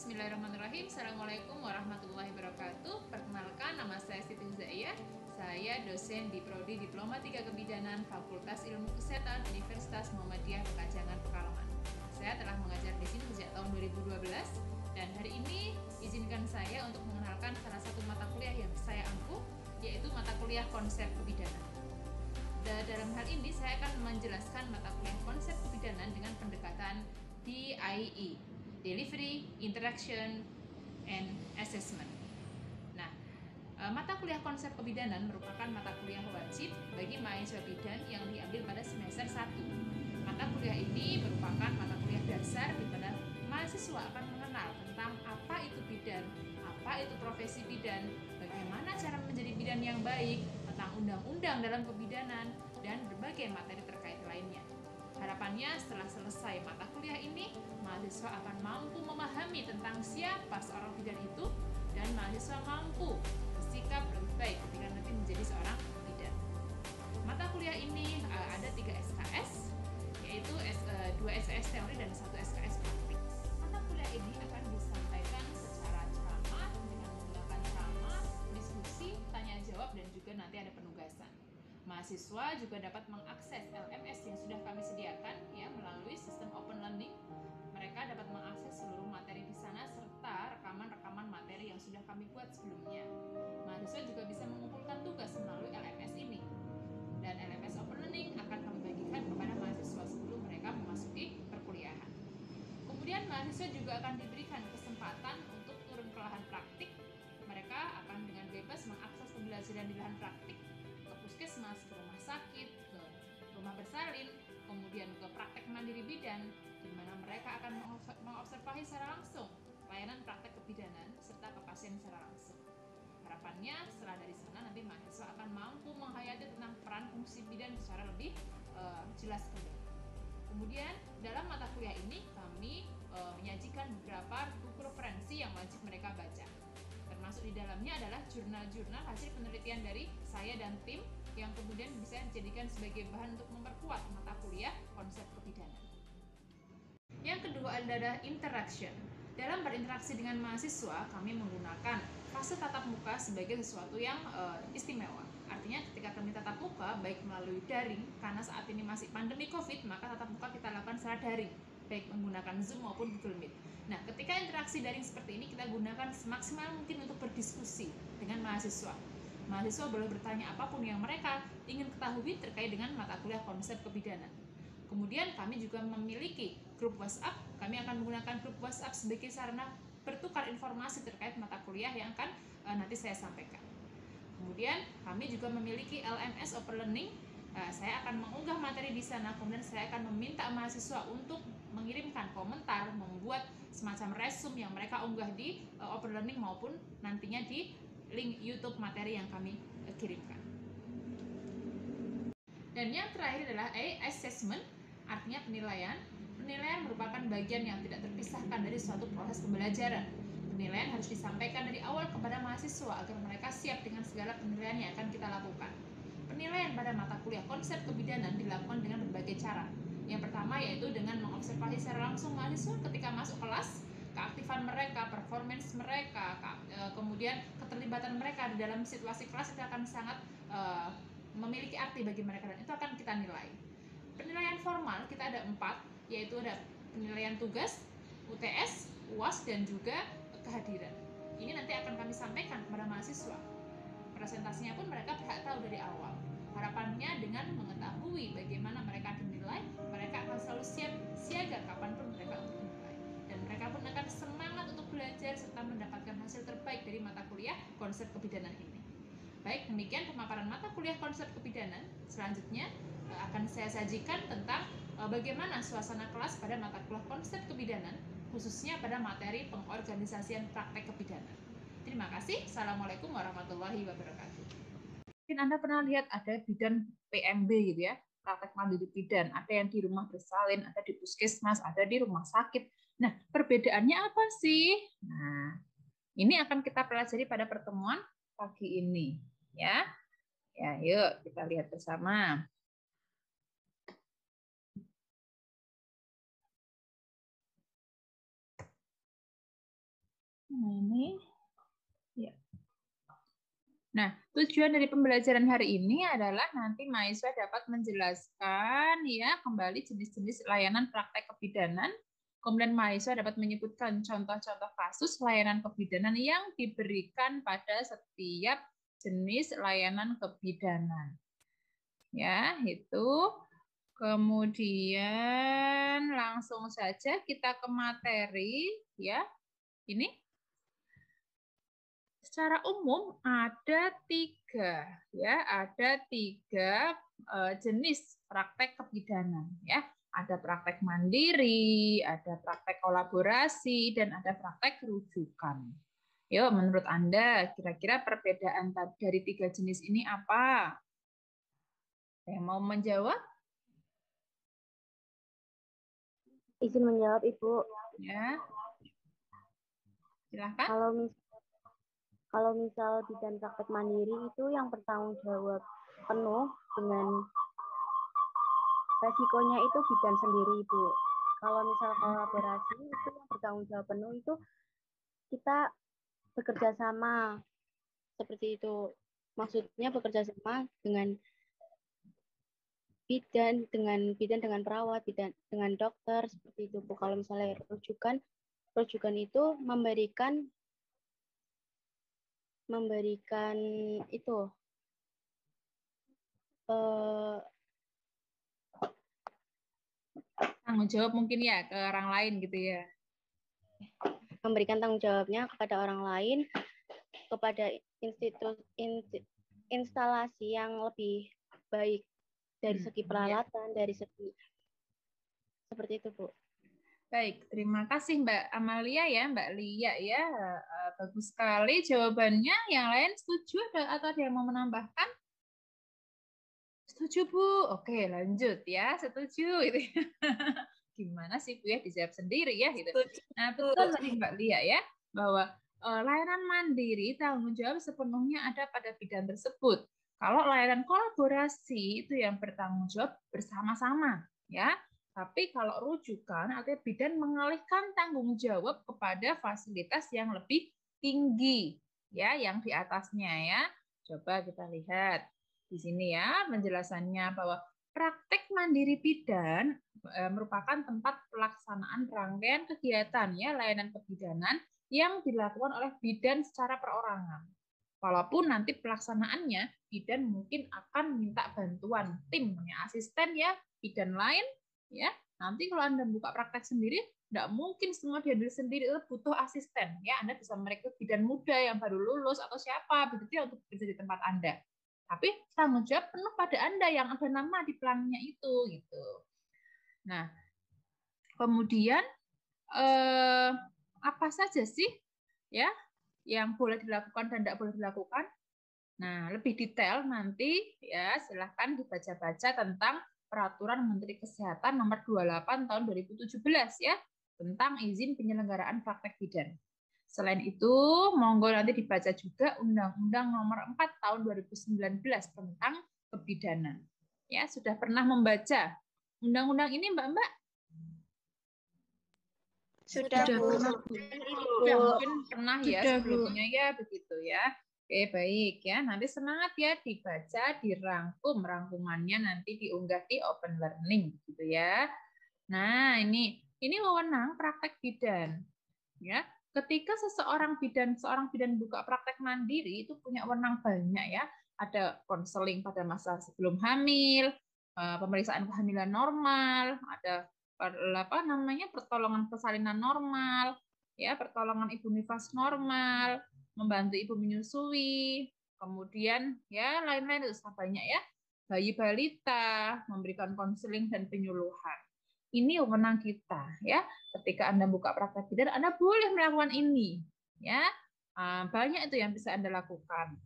Bismillahirrahmanirrahim. Assalamualaikum warahmatullahi wabarakatuh. Perkenalkan, nama saya Siti Huzaiyah. Saya dosen di Prodi Diploma 3 Kebidanan Fakultas Ilmu Kesehatan Universitas Muhammadiyah Pekajangan Pekalongan. Saya telah mengajar di sini sejak tahun 2012 dan hari ini izinkan saya untuk mengenalkan salah satu mata kuliah yang saya ampuh, yaitu mata kuliah konsep kebidanan. Dalam hal ini saya akan menjelaskan mata kuliah konsep kebidanan dengan pendekatan DIE, Delivery, Interaction, and Assessment. Nah, mata kuliah konsep kebidanan merupakan mata kuliah wajib bagi mahasiswa bidan yang diambil pada semester 1. Mata kuliah ini merupakan mata kuliah dasar di mana mahasiswa akan mengenal tentang apa itu bidan, apa itu profesi bidan, bagaimana cara menjadi bidan yang baik, tentang undang-undang dalam kebidanan, dan berbagai materi terkait lainnya. Harapannya setelah selesai mata kuliah ini, mahasiswa akan mampu memahami tentang siapa seorang bidan itu, dan mahasiswa mampu bersikap lebih baik ketika nanti menjadi seorang bidan. Mata kuliah ini ada 3 SKS, yaitu 2 SKS teori dan 1 SKS praktik. Mata kuliah ini akan disampaikan secara ceramah dengan menggunakan ceramah, diskusi, tanya jawab, dan juga nanti ada penugasan. Mahasiswa juga dapat mengakses LMS yang sudah kami sediakan ya melalui sistem open learning. Mereka dapat mengakses seluruh materi di sana serta rekaman-rekaman materi yang sudah kami buat sebelumnya. Mahasiswa juga bisa mengumpulkan tugas melalui LMS ini. Dan LMS open learning akan kami bagikan kepada mahasiswa sebelum mereka memasuki perkuliahan. Kemudian mahasiswa juga akan diberikan kesempatan untuk turun ke lahan praktik. Mereka akan dengan bebas mengakses pembelajaran di lahan praktik, ke puskesmas, ke rumah sakit, ke rumah bersalin, kemudian ke praktek mandiri bidan, di mana mereka akan mengobservasi secara langsung layanan praktek kebidanan serta ke pasien secara langsung. Harapannya setelah dari sana nanti mahasiswa akan mampu menghayati tentang peran fungsi bidan secara lebih jelas kembali. Kemudian dalam mata kuliah ini kami menyajikan beberapa buku referensi yang wajib mereka baca. Termasuk di dalamnya adalah jurnal-jurnal hasil penelitian dari saya dan tim yang kemudian bisa dijadikan sebagai bahan untuk memperkuat mata kuliah konsep kebidanan. Yang kedua adalah interaction. Dalam berinteraksi dengan mahasiswa, kami menggunakan fase tatap muka sebagai sesuatu yang istimewa. Artinya ketika kami tatap muka, baik melalui daring, karena saat ini masih pandemi COVID, maka tatap muka kita lakukan secara daring, baik menggunakan Zoom maupun Google Meet. Nah, ketika interaksi daring seperti ini, kita gunakan semaksimal mungkin untuk berdiskusi dengan mahasiswa. Mahasiswa boleh bertanya apapun yang mereka ingin ketahui terkait dengan mata kuliah konsep kebidanan. Kemudian kami juga memiliki grup WhatsApp. Kami akan menggunakan grup WhatsApp sebagai sarana bertukar informasi terkait mata kuliah yang akan nanti saya sampaikan. Kemudian kami juga memiliki LMS Open Learning. Saya akan mengunggah materi di sana, kemudian saya akan meminta mahasiswa untuk mengirimkan komentar, membuat semacam resume yang mereka unggah di Open Learning maupun nantinya di link YouTube materi yang kami kirimkan. Dan yang terakhir adalah assessment, artinya penilaian. Penilaian merupakan bagian yang tidak terpisahkan dari suatu proses pembelajaran. Penilaian harus disampaikan dari awal kepada mahasiswa agar mereka siap dengan segala penilaian yang akan kita lakukan. Penilaian pada mata kuliah konsep kebidanan dilakukan dengan berbagai cara. Yang pertama yaitu dengan mengobservasi secara langsung mahasiswa ketika masuk kelas, keaktifan mereka, performance mereka, kemudian keterlibatan mereka di dalam situasi kelas itu akan sangat memiliki arti bagi mereka dan itu akan kita nilai. Penilaian formal kita ada 4, yaitu ada penilaian tugas, UTS, UAS, dan juga kehadiran. Ini nanti akan kami sampaikan kepada mahasiswa. Presentasinya pun mereka berhak tahu dari awal. Harapannya dengan mengetahui bagaimana mereka dinilai, mereka akan selalu siaga kapanpun mereka untuk dinilai. Dan mereka pun akan semangat untuk belajar serta mendapatkan hasil terbaik dari mata kuliah konsep kebidanan ini. Baik, demikian pemaparan mata kuliah konsep kebidanan. Selanjutnya akan saya sajikan tentang bagaimana suasana kelas pada mata kuliah konsep kebidanan, khususnya pada materi pengorganisasian praktek kebidanan. Terima kasih. Assalamualaikum warahmatullahi wabarakatuh. Mungkin Anda pernah lihat ada bidan PMB gitu ya, praktek mandiri bidan. Ada yang di rumah bersalin, ada di puskesmas, ada di rumah sakit. Nah, perbedaannya apa sih? Nah, ini akan kita pelajari pada pertemuan pagi ini. Ya, yuk kita lihat bersama. Ini ya. Nah, tujuan dari pembelajaran hari ini adalah nanti mahasiswa dapat menjelaskan ya kembali jenis-jenis layanan praktek kebidanan. Kemudian mahasiswa dapat menyebutkan contoh-contoh kasus layanan kebidanan yang diberikan pada setiap jenis layanan kebidanan. Ya, itu. Kemudian langsung saja kita ke materi ya. Ini secara umum ada tiga jenis praktek kebidanan ya. Ada praktek mandiri, ada praktek kolaborasi, dan ada praktek rujukan. Yuk, menurut Anda kira-kira perbedaan dari tiga jenis ini apa? Yang mau menjawab? Izin menjawab, Ibu. Ya, silahkan. Kalau misal bidan praktek mandiri itu yang bertanggung jawab penuh dengan resikonya itu bidan sendiri, Ibu. Kalau misal kolaborasi itu yang bertanggung jawab penuh itu kita bekerja sama seperti itu. Maksudnya bekerja sama dengan bidan dengan perawat, bidan dengan dokter seperti itu, Bu. Kalau misalnya rujukan itu memberikan itu Tanggung jawab mungkin ya ke orang lain gitu ya. Memberikan tanggung jawabnya kepada orang lain, kepada instalasi yang lebih baik dari segi peralatan, dari segi seperti itu, Bu. Baik, terima kasih Mbak Amalia ya, Mbak Lia ya. Bagus sekali jawabannya. Yang lain setuju atau ada yang mau menambahkan? Setuju Bu. Oke, lanjut ya. Setuju itu. Gimana sih Bu ya, dijawab sendiri ya gitu. Nah, betul tadi Mbak Lia ya, bahwa layanan mandiri tanggung jawab sepenuhnya ada pada bidan tersebut. Kalau layanan kolaborasi itu yang bertanggung jawab bersama-sama ya. Tapi kalau rujukan artinya bidan mengalihkan tanggung jawab kepada fasilitas yang lebih tinggi ya, yang di atasnya ya. Coba kita lihat di sini ya penjelasannya bahwa praktek mandiri bidan merupakan tempat pelaksanaan rangkaian kegiatan ya layanan kebidanan yang dilakukan oleh bidan secara perorangan. Walaupun nanti pelaksanaannya bidan mungkin akan minta bantuan tim ya, asisten ya bidan lain ya. Nanti kalau Anda buka praktek sendiri, tidak mungkin semua diambil sendiri, itu butuh asisten ya. Anda bisa merekrut bidan muda yang baru lulus atau siapa begitu ya untuk bekerja di tempat Anda. Tapi tanggung jawab penuh pada Anda yang ada nama di plannya itu gitu. Nah, kemudian apa saja sih ya yang boleh dilakukan dan tidak boleh dilakukan? Nah, lebih detail nanti ya silahkan dibaca-baca tentang Peraturan Menteri Kesehatan Nomor 28 Tahun 2017 ya tentang izin penyelenggaraan praktek bidan. Selain itu, monggo nanti dibaca juga Undang-Undang Nomor 4 Tahun 2019 tentang kebidanan. Ya, sudah pernah membaca undang-undang ini, Mbak-mbak? Sudah, Bu. Ya, mungkin pernah ya sebelumnya ya begitu ya. Oke, baik ya. Nanti semangat ya dibaca, dirangkum, rangkumannya nanti diunggah di Open Learning gitu ya. Nah, ini wewenang praktek bidan. Ya, ketika seorang bidan buka praktek mandiri itu punya wewenang banyak ya. Ada konseling pada masa sebelum hamil, pemeriksaan kehamilan normal, ada pertolongan persalinan normal, ya pertolongan ibu nifas normal, membantu ibu menyusui, kemudian ya lain-lain itu banyak ya, bayi balita, memberikan konseling dan penyuluhan. Ini wewenang kita ya. Ketika Anda buka praktek bidan, Anda boleh melakukan ini ya. Banyak itu yang bisa Anda lakukan.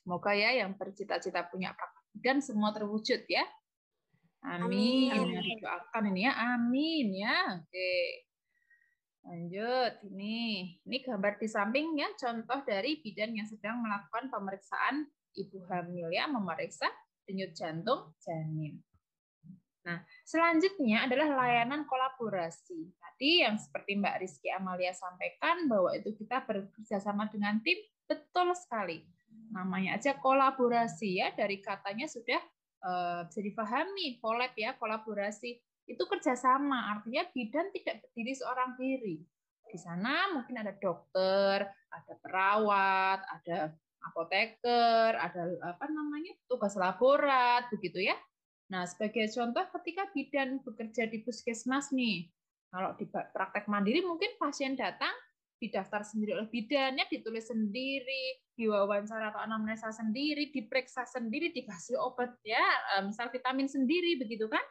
Semoga ya yang bercita-cita punya praktek bidan semua terwujud ya. Amin. Amin. Doakan ini ya. Amin ya. Oke. Lanjut. Ini gambar di samping ya. Contoh dari bidan yang sedang melakukan pemeriksaan ibu hamil ya. Memeriksa denyut jantung janin. Nah, selanjutnya adalah layanan kolaborasi. Tadi yang seperti Mbak Rizky Amalia sampaikan bahwa itu kita bekerja sama dengan tim, betul sekali. Namanya aja kolaborasi ya, dari katanya sudah bisa dipahami, collab ya, kolaborasi. Itu kerjasama, artinya bidan tidak berdiri seorang diri. Di sana mungkin ada dokter, ada perawat, ada apoteker, ada apa namanya tugas laborat, begitu ya. Nah, sebagai contoh ketika bidan bekerja di puskesmas nih, kalau di praktek mandiri mungkin pasien datang, didaftar sendiri oleh bidannya, ditulis sendiri, diwawancara atau anamnesa sendiri, diperiksa sendiri, dikasih obat ya, misal vitamin sendiri, begitu kan?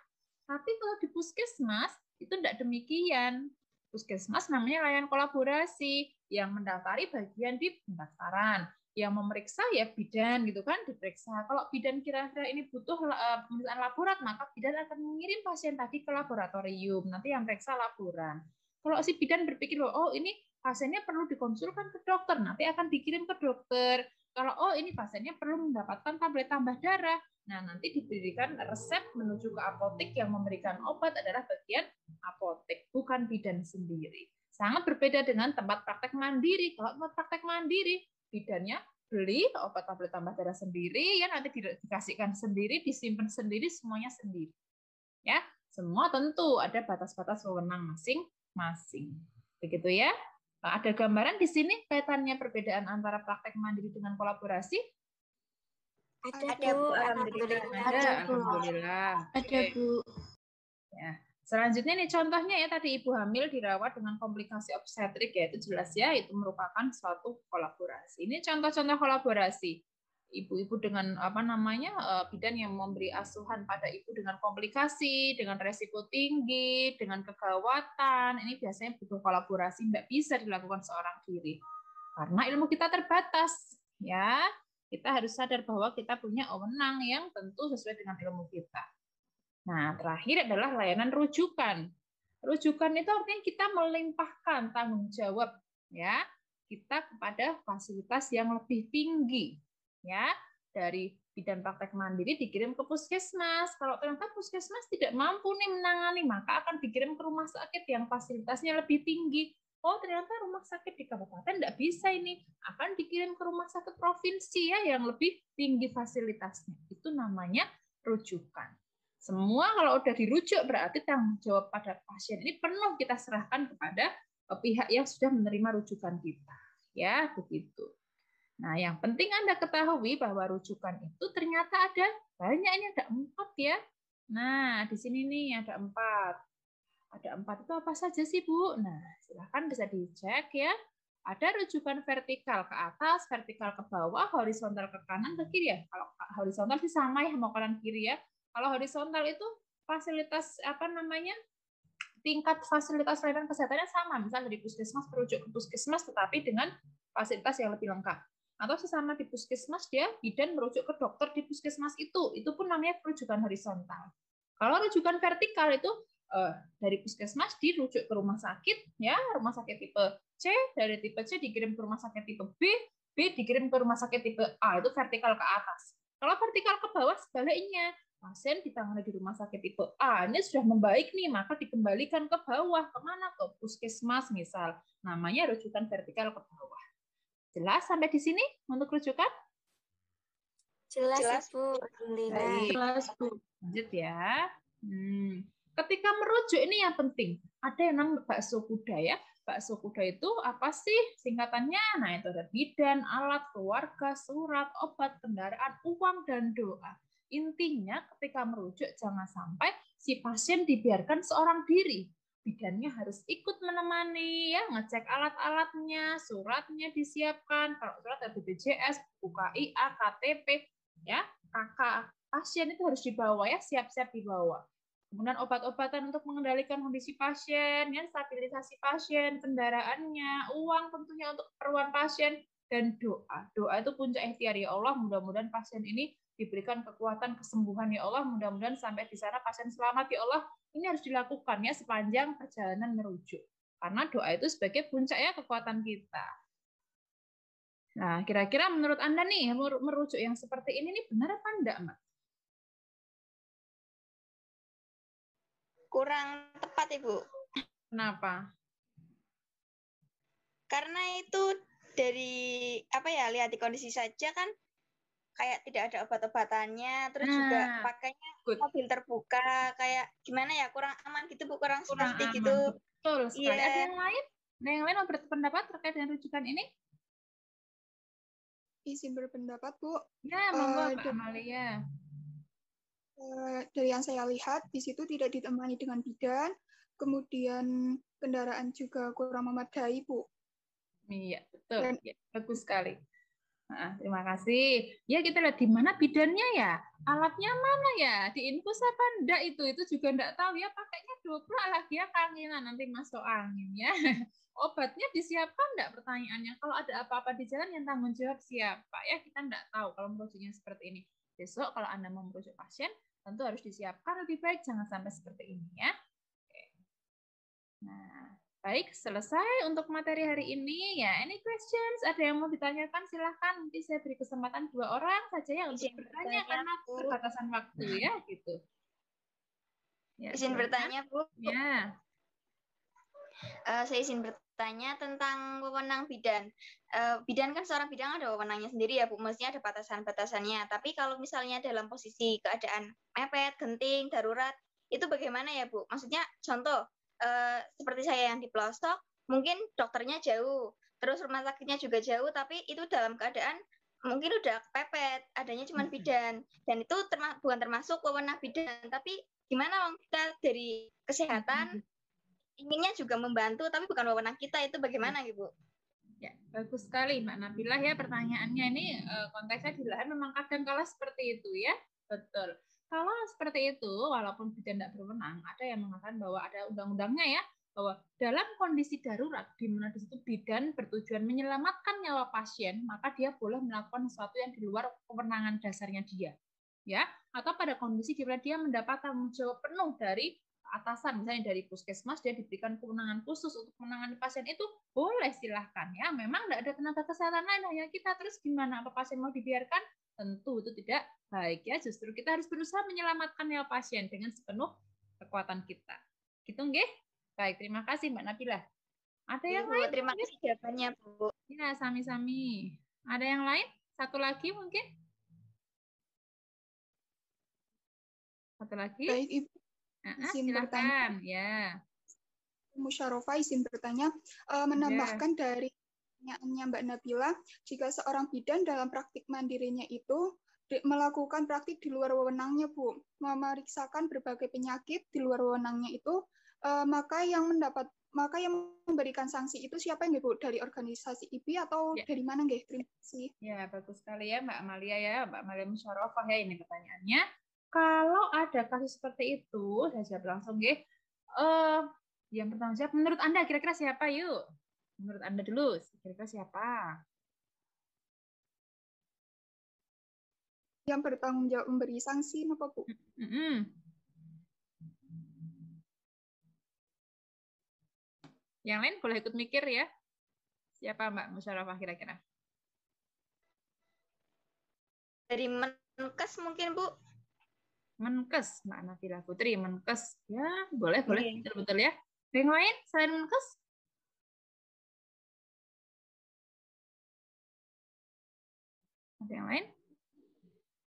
Tapi kalau di puskesmas, itu tidak demikian. Puskesmas namanya layanan kolaborasi, yang mendaftari bagian di pendaftaran, yang memeriksa ya bidan gitu kan, diperiksa. Kalau bidan kira-kira ini butuh pemeriksaan laborat, maka bidan akan mengirim pasien tadi ke laboratorium, nanti yang periksa laboran. Kalau si bidan berpikir, oh ini pasiennya perlu dikonsulkan ke dokter, nanti akan dikirim ke dokter. Kalau oh ini pasiennya perlu mendapatkan tablet tambah darah, nah nanti diberikan resep menuju ke apotek, yang memberikan obat adalah bagian apotek, bukan bidan sendiri. Sangat berbeda dengan tempat praktek mandiri. Kalau tempat praktek mandiri, bidannya beli obat tablet tambah darah sendiri, ya nanti dikasihkan sendiri, disimpan sendiri, semuanya sendiri. Ya, semua tentu ada batas-batas wewenang masing-masing. Begitu ya. Nah, ada gambaran di sini kaitannya perbedaan antara praktek mandiri dengan kolaborasi? Ada, Bu. Alhamdulillah. Ada, alhamdulillah. Ada, Bu. Ya. Selanjutnya nih contohnya ya, tadi ibu hamil dirawat dengan komplikasi obstetrik, ya itu jelas ya, itu merupakan suatu kolaborasi. Ini contoh-contoh kolaborasi. Ibu-ibu dengan apa namanya bidan yang memberi asuhan pada ibu dengan komplikasi, dengan resiko tinggi, dengan kegawatan, ini biasanya butuh kolaborasi, tidak bisa dilakukan seorang diri. Karena ilmu kita terbatas, ya. Kita harus sadar bahwa kita punya wewenang yang tentu sesuai dengan ilmu kita. Nah, terakhir adalah layanan rujukan. Rujukan itu artinya kita melimpahkan tanggung jawab ya kita kepada fasilitas yang lebih tinggi ya, dari bidan praktek mandiri dikirim ke puskesmas. Kalau ternyata puskesmas tidak mampu nih menangani, maka akan dikirim ke rumah sakit yang fasilitasnya lebih tinggi. Oh, ternyata rumah sakit di kabupaten tidak bisa ini, akan dikirim ke rumah sakit provinsi ya yang lebih tinggi fasilitasnya. Itu namanya rujukan. Semua kalau udah dirujuk berarti tanggung jawab pada pasien ini penuh kita serahkan kepada pihak yang sudah menerima rujukan kita. Ya, begitu. Nah, yang penting Anda ketahui bahwa rujukan itu ternyata ada banyak, ini ada 4 ya. Nah, di sini nih ada 4. Ada 4 itu apa saja sih, Bu? Nah, silahkan bisa dicek ya. Ada rujukan vertikal ke atas, vertikal ke bawah, horizontal ke kanan, ke kiri ya. Kalau horizontal sih sama ya, mau kanan kiri ya. Kalau horizontal itu fasilitas apa namanya? Tingkat fasilitas layanan kesehatannya sama, misalnya dari puskesmas merujuk ke puskesmas tetapi dengan fasilitas yang lebih lengkap. Atau sesama di puskesmas dia bidan merujuk ke dokter di puskesmas itu pun namanya rujukan horizontal. Kalau rujukan vertikal itu dari puskesmas dirujuk ke rumah sakit ya, rumah sakit tipe C, dari tipe C dikirim ke rumah sakit tipe B, B dikirim ke rumah sakit tipe A, itu vertikal ke atas. Kalau vertikal ke bawah sebaliknya, pasien ditangani di rumah sakit tipe A, ini sudah membaik nih, maka dikembalikan ke bawah, kemana? Ke puskesmas misal. Namanya rujukan vertikal ke bawah. Jelas sampai di sini untuk rujukan? Jelas, Bu. Baik. Jelas, Bu. Lanjut ya. Ketika merujuk ini yang penting, ada yang namanya bakso kuda ya. Bakso kuda itu apa sih singkatannya? Nah, itu ada bidan, alat, keluarga, surat, obat, kendaraan, uang, dan doa. Intinya ketika merujuk jangan sampai si pasien dibiarkan seorang diri. Bidannya harus ikut menemani ya, ngecek alat-alatnya, suratnya disiapkan. Kalau surat ada BPJS, UKIA, KTP, ya, KK pasien itu harus dibawa ya, siap-siap dibawa. Kemudian obat-obatan untuk mengendalikan kondisi pasien, ya, stabilisasi pasien, kendaraannya, uang tentunya untuk keperluan pasien, dan doa. Doa itu puncak ikhtiar ya Allah, mudah-mudahan pasien ini diberikan kekuatan kesembuhan ya Allah, mudah-mudahan sampai di sana pasien selamat ya Allah. Ini harus dilakukan ya sepanjang perjalanan merujuk. Karena doa itu sebagai puncaknya kekuatan kita. Nah, kira-kira menurut Anda nih, merujuk yang seperti ini nih benar apa enggak, Mbak? kurang tepat, Ibu. Kenapa? Karena itu dari lihat di kondisi saja kan kayak tidak ada obat-obatannya, terus juga pakainya mobil terbuka, kayak gimana ya, kurang aman gitu Bu, kurang safety gitu. Betul sekali. Ada yang lain? Ada yang lain mau berpendapat terkait dengan rujukan ini? Izin berpendapat Bu. Ya, monggo Mbak Amalia. Dari yang saya lihat di situ tidak ditemani dengan bidan, kemudian kendaraan juga kurang memadai Bu. Iya, betul. Ya, bagus sekali. Nah, terima kasih. Ya, kita lihat di mana bidannya ya? Alatnya mana ya? Diinfus apa enggak itu juga enggak tahu ya. Pakainya doplak lagi ya, kangenan nanti masuk angin ya. Obatnya disiapkan enggak, pertanyaannya? Kalau ada apa-apa di jalan yang tanggung jawab siapa? Ya, kita enggak tahu kalau merujuknya seperti ini. Besok kalau Anda mau merujuk pasien, tentu harus disiapkan lebih baik. Jangan sampai seperti ini ya. Oke. Nah, baik, selesai untuk materi hari ini. Ya, any questions? Ada yang mau ditanyakan? Silahkan. Nanti saya beri kesempatan 2 orang saja ya untuk bertanya karena keterbatasan waktu ya, gitu. Ya, izin bertanya, Bu. Ya. Saya izin bertanya tentang wewenang bidan. Bidan kan seorang bidan ada wewenangnya sendiri ya Bu, mestinya ada batasan-batasannya. Tapi kalau misalnya dalam posisi keadaan mepet, genting, darurat, itu bagaimana ya Bu? Maksudnya contoh, seperti saya yang di pelosok, mungkin dokternya jauh, terus rumah sakitnya juga jauh, tapi itu dalam keadaan mungkin udah kepepet, adanya cuma bidan. Dan itu bukan termasuk wewenang bidan, tapi gimana kita dari kesehatan inginnya juga membantu, tapi bukan wewenang kita, itu bagaimana Ibu? Ya, bagus sekali Mbak Nabilah ya pertanyaannya ini konteksnya di lahan memang kadang-kala seperti itu ya, betul. Kalau seperti itu, walaupun bidan tidak berwenang, ada yang mengatakan bahwa ada undang-undangnya ya, bahwa dalam kondisi darurat, di mana di situ bidan bertujuan menyelamatkan nyawa pasien, maka dia boleh melakukan sesuatu yang di luar kewenangan dasarnya dia, ya. Atau pada kondisi di mana dia mendapat tanggung jawab penuh dari atasan, misalnya dari puskesmas, dia diberikan kewenangan khusus untuk menangani pasien itu, boleh silahkan ya. Memang tidak ada tenaga kesehatan lain, hanya kita. Terus gimana? Apa pasien mau dibiarkan? Tentu itu tidak baik ya. Justru kita harus berusaha menyelamatkan nyawa pasien dengan sepenuh kekuatan kita. Gitu nggih? Baik, terima kasih Mbak Nabila. Ada yang lain? Terima kasih jawabannya Bu. Ya, sami-sami. Ada yang lain? Satu lagi mungkin? Satu lagi? Baik Ibu. Silakan. Ya. Musyarofa izin bertanya, menambahkan dari pertanyaannya Mbak Nabila, jika seorang bidan dalam praktik mandirinya itu melakukan praktik di luar wewenangnya, Bu, memeriksakan berbagai penyakit di luar wewenangnya itu, maka yang memberikan sanksi itu siapa yang Bu? Dari organisasi IPI atau dari mana nggih? Terima kasih. Ya, bagus sekali ya Mbak Amalia ya, Mbak Amalia Musyarofa ya ini pertanyaannya. Kalau ada kasus seperti itu, saya jawab langsung nggih. Yang bertanggung jawab menurut Anda kira-kira siapa yuk? Menurut Anda dulu, kira-kira siapa? Yang bertanggung jawab memberi sanksi apa Bu? Yang lain boleh ikut mikir ya. Siapa Mbak Musyarofa kira-kira? Dari Menkes mungkin Bu? Menkes, Mbak Nabila Putri, Menkes. Ya, boleh, betul-betul ya. Yang lain selain Menkes? Ada yang lain?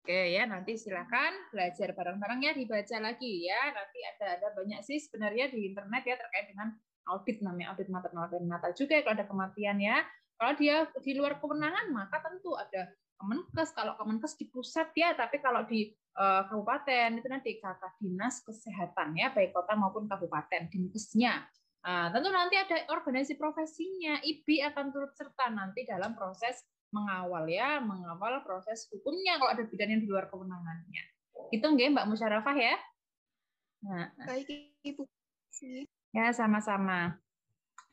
Oke ya, nanti silakan belajar bareng-bareng ya, dibaca lagi ya. Nanti ada banyak sih sebenarnya di internet ya terkait dengan audit, namanya audit maternal perinatal juga ya, kalau ada kematian ya. Kalau dia di luar kewenangan maka tentu ada Kemenkes, kalau Kemenkes di pusat ya, tapi kalau di kabupaten itu nanti kakak dinas kesehatan ya, baik kota maupun kabupaten, dinkesnya. Tentu nanti ada organisasi profesinya, IBI akan turut serta nanti dalam proses mengawal proses hukumnya kalau ada bidan yang di luar kewenangannya. Itu nggih Mbak Musyarofa ya? Nah, baik Ibu. Ya, sama-sama.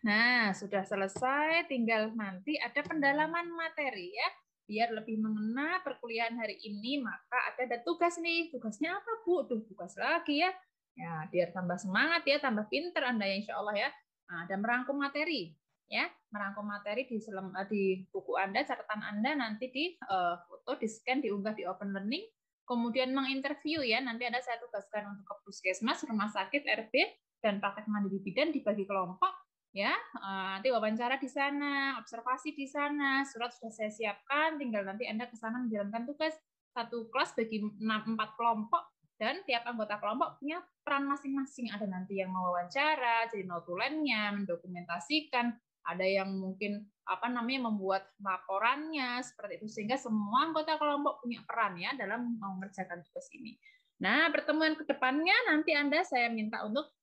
Nah, sudah selesai, tinggal nanti ada pendalaman materi ya. Biar lebih mengena perkuliahan hari ini, maka ada tugas nih. Tugasnya apa, Bu? Tugas lagi ya. Ya, biar tambah semangat ya, tambah pinter Anda ya insya Allah ya. Nah, ada merangkum materi. Ya, merangkum materi di buku Anda, catatan Anda nanti di foto, di scan, diunggah di Open Learning. kemudian menginterview ya. Nanti ada saya tugaskan untuk ke puskesmas, rumah sakit, RB, dan praktek mandiri bidan dibagi kelompok ya. Nanti wawancara di sana, observasi di sana, surat sudah saya siapkan, tinggal nanti Anda ke sana menjalankan tugas. Satu kelas bagi 4 kelompok, dan tiap anggota kelompok punya peran masing-masing. Ada nanti yang mewawancara, jadi notulennya, mendokumentasikan, ada yang mungkin membuat laporannya seperti itu, sehingga semua anggota kelompok punya peran ya dalam mengerjakan tugas ini. Nah, pertemuan kedepannya nanti saya minta untuk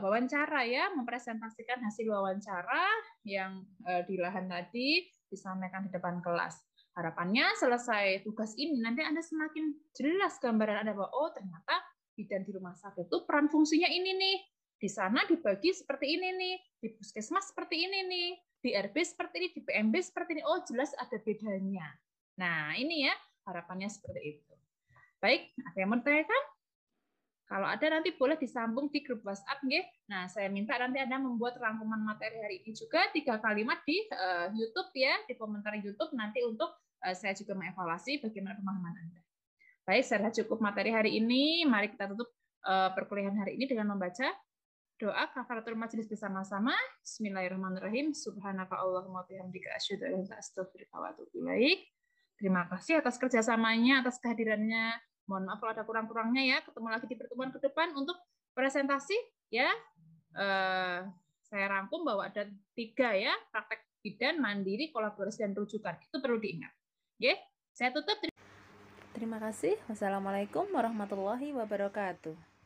wawancara ya, mempresentasikan hasil wawancara yang di lahan tadi disampaikan di depan kelas. Harapannya selesai tugas ini nanti Anda semakin jelas gambaran Anda bahwa oh ternyata bidan di rumah sakit itu peran fungsinya ini nih. Di sana dibagi seperti ini nih, di puskesmas seperti ini nih, di RB seperti ini, di PMB seperti ini. Oh, jelas ada bedanya. Nah, ini ya harapannya seperti itu. Baik, ada yang mau ditanyakan? Kalau ada nanti boleh disambung di grup WhatsApp nggih. Nah, saya minta nanti Anda membuat rangkuman materi hari ini juga 3 kalimat di YouTube ya, di komentar YouTube nanti untuk saya juga mengevaluasi bagaimana pemahaman Anda. Baik, saya cukup materi hari ini. Mari kita tutup perkuliahan hari ini dengan membaca doa kafaratul majelis bersama-sama. Bismillahirrahmanirrahim. Subhanaka Allahumma bihamdika asyhadu an la ilaha illa anta astaghfiruka wa atubu ilaik. Terima kasih atas kerjasamanya, atas kehadirannya. Mohon maaf kalau ada kurang-kurangnya ya. Ketemu lagi di pertemuan ke depan untuk presentasi ya. Saya rangkum bahwa ada 3 ya, praktek bidan, mandiri, kolaborasi, dan rujukan. Itu perlu diingat. Oke, saya tutup. Terima kasih. Wassalamualaikum warahmatullahi wabarakatuh.